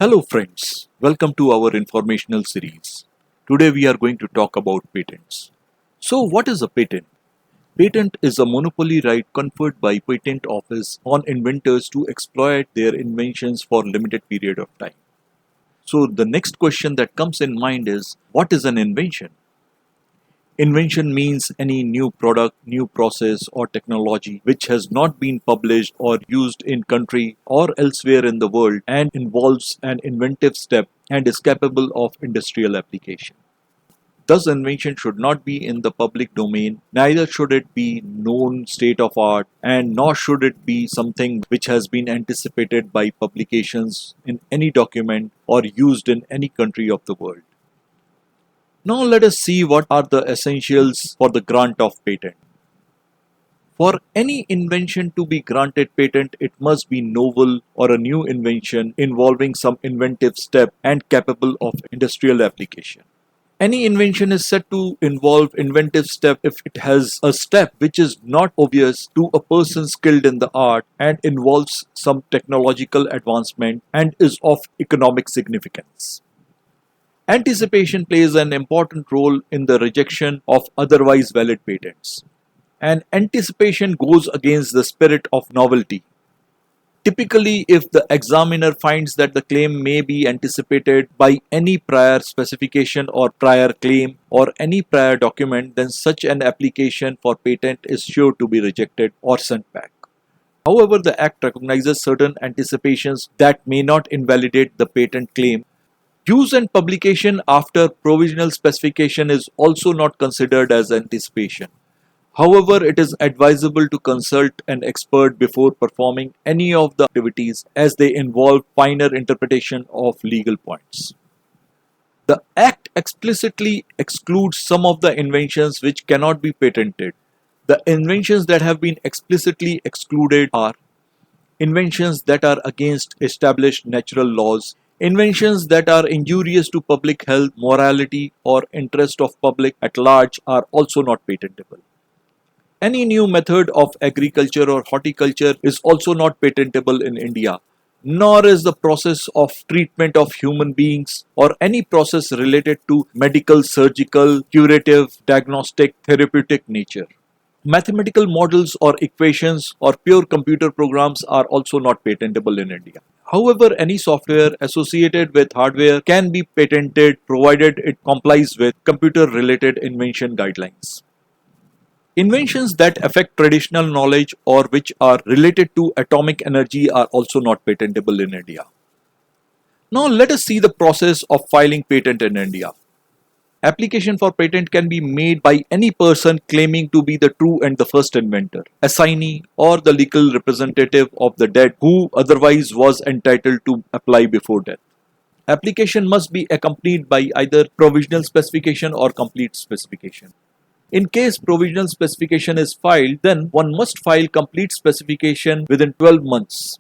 Hello friends, welcome to our informational series. Today we are going to talk about patents. So what is a patent? Patent is a monopoly right conferred by patent office on inventors to exploit their inventions for limited period of time. So the next question that comes in mind is, what is an invention? Invention means any new product, new process or technology which has not been published or used in country or elsewhere in the world and involves an inventive step and is capable of industrial application. Thus, invention should not be in the public domain, neither should it be known state of art, and nor should it be something which has been anticipated by publications in any document or used in any country of the world. Now let us see what are the essentials for the grant of patent. For any invention to be granted patent, it must be novel or a new invention involving some inventive step and capable of industrial application. Any invention is said to involve inventive step if it has a step which is not obvious to a person skilled in the art and involves some technological advancement and is of economic significance. Anticipation plays an important role in the rejection of otherwise valid patents. And anticipation goes against the spirit of novelty. Typically, if the examiner finds that the claim may be anticipated by any prior specification or prior claim or any prior document, then such an application for patent is sure to be rejected or sent back. However, the Act recognizes certain anticipations that may not invalidate the patent claim. Use and publication after provisional specification is also not considered as anticipation. However, it is advisable to consult an expert before performing any of the activities as they involve finer interpretation of legal points. The Act explicitly excludes some of the inventions which cannot be patented. The inventions that have been explicitly excluded are inventions that are against established natural laws, inventions that are injurious to public health, morality, or interest of public at large are also not patentable. Any new method of agriculture or horticulture is also not patentable in India, nor is the process of treatment of human beings or any process related to medical, surgical, curative, diagnostic, therapeutic nature. Mathematical models or equations or pure computer programs are also not patentable in India. However, any software associated with hardware can be patented provided it complies with computer related invention guidelines. Inventions that affect traditional knowledge or which are related to atomic energy are also not patentable in India. Now let us see the process of filing patent in India. Application for patent can be made by any person claiming to be the true and the first inventor, assignee, or the legal representative of the dead who otherwise was entitled to apply before death. Application must be accompanied by either provisional specification or complete specification. In case provisional specification is filed, then one must file complete specification within 12 months.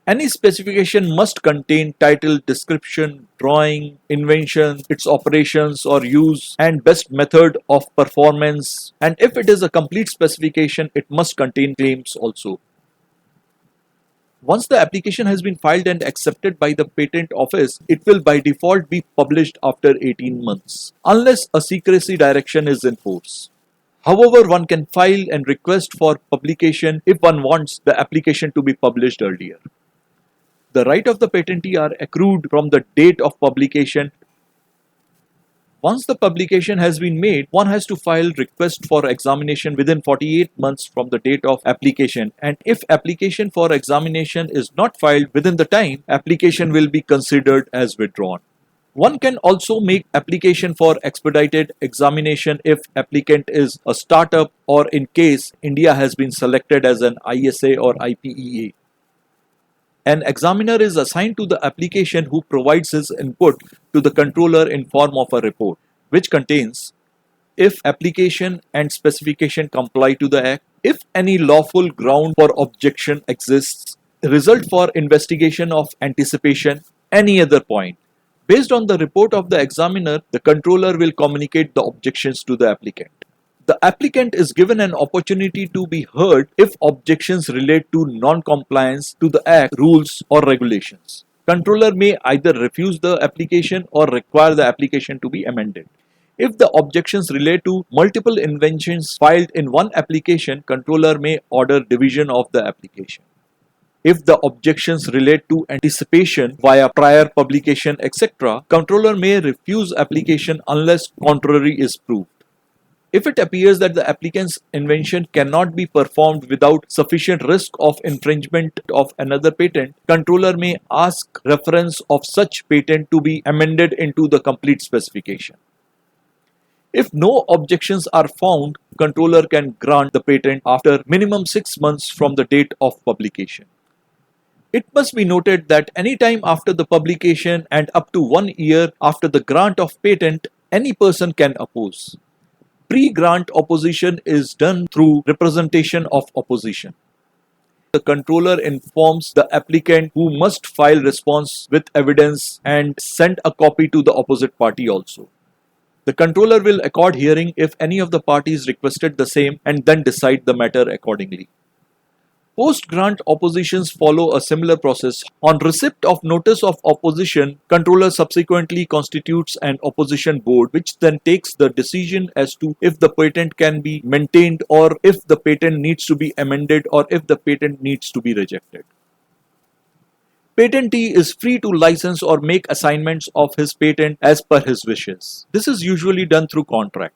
Any specification must contain title, description, drawing, invention, its operations or use, and best method of performance. And if it is a complete specification, it must contain claims also. Once the application has been filed and accepted by the patent office, it will by default be published after 18 months, unless a secrecy direction is in force. However, one can file and request for publication if one wants the application to be published earlier. The right of the patentee are accrued from the date of publication. Once the publication has been made, one has to file request for examination within 48 months from the date of application, and if application for examination is not filed within the time, application will be considered as withdrawn. One can also make application for expedited examination if applicant is a startup or in case India has been selected as an ISA or IPEA. An examiner is assigned to the application who provides his input to the controller in form of a report, which contains if application and specification comply to the Act, if any lawful ground for objection exists, result for investigation of anticipation, any other point. Based on the report of the examiner, the controller will communicate the objections to the applicant. The applicant is given an opportunity to be heard if objections relate to non-compliance to the Act, rules or regulations. controller may either refuse the application or require the application to be amended. If the objections relate to multiple inventions filed in one application, controller may order division of the application. If the objections relate to anticipation via prior publication, etc., controller may refuse application unless contrary is proved. If it appears that the applicant's invention cannot be performed without sufficient risk of infringement of another patent, controller may ask reference of such patent to be amended into the complete specification. If no objections are found, controller can grant the patent after minimum 6 months from the date of publication. It must be noted that any time after the publication and up to 1 year after the grant of patent, any person can oppose. Pre-grant opposition is done through representation of opposition. The controller informs the applicant, who must file response with evidence and send a copy to the opposite party also. The controller will accord hearing if any of the parties requested the same and then decide the matter accordingly. Post-grant oppositions follow a similar process. On receipt of notice of opposition, controller subsequently constitutes an opposition board, which then takes the decision as to if the patent can be maintained or if the patent needs to be amended or if the patent needs to be rejected. Patentee is free to license or make assignments of his patent as per his wishes. This is usually done through contract.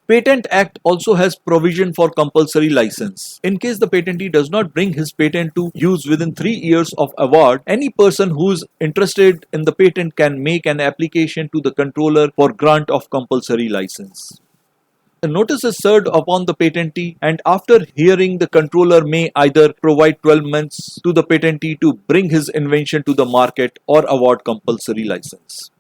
Patent Act also has provision for compulsory license. In case the patentee does not bring his patent to use within 3 years of award, any person who is interested in the patent can make an application to the controller for grant of compulsory license. The notice is served upon the patentee, and after hearing, the controller may either provide 12 months to the patentee to bring his invention to the market or award compulsory license.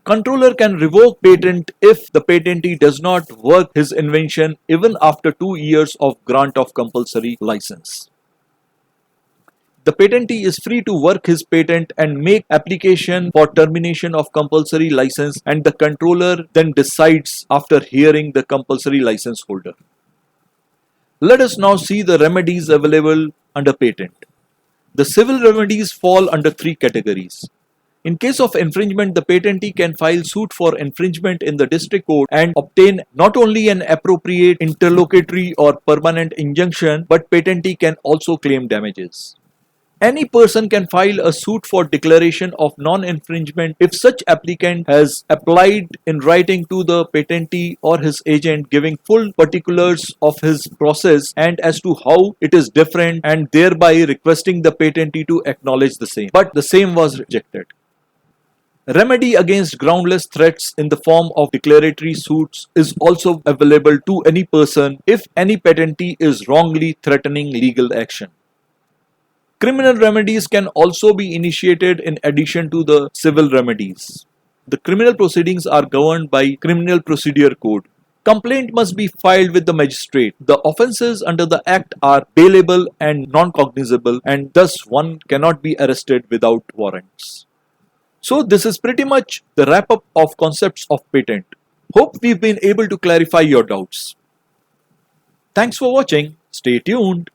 Controller can revoke patent if the patentee does not work his invention even after 2 years of grant of compulsory license. The patentee is free to work his patent and make application for termination of compulsory license, and the controller then decides after hearing the compulsory license holder. Let us now see the remedies available under patent. The civil remedies fall under 3 categories. In case of infringement, the patentee can file suit for infringement in the district court and obtain not only an appropriate interlocutory or permanent injunction, but patentee can also claim damages. Any person can file a suit for declaration of non-infringement if such applicant has applied in writing to the patentee or his agent, giving full particulars of his process and as to how it is different, and thereby requesting the patentee to acknowledge the same. But the same was rejected. Remedy against groundless threats in the form of declaratory suits is also available to any person if any patentee is wrongly threatening legal action. Criminal remedies can also be initiated in addition to the civil remedies. The criminal proceedings are governed by Criminal Procedure Code. Complaint must be filed with the magistrate. The offences under the Act are bailable and non-cognizable, and thus one cannot be arrested without warrants. So this is pretty much the wrap-up of concepts of patent. Hope we've been able to clarify your doubts. Thanks for watching. Stay tuned.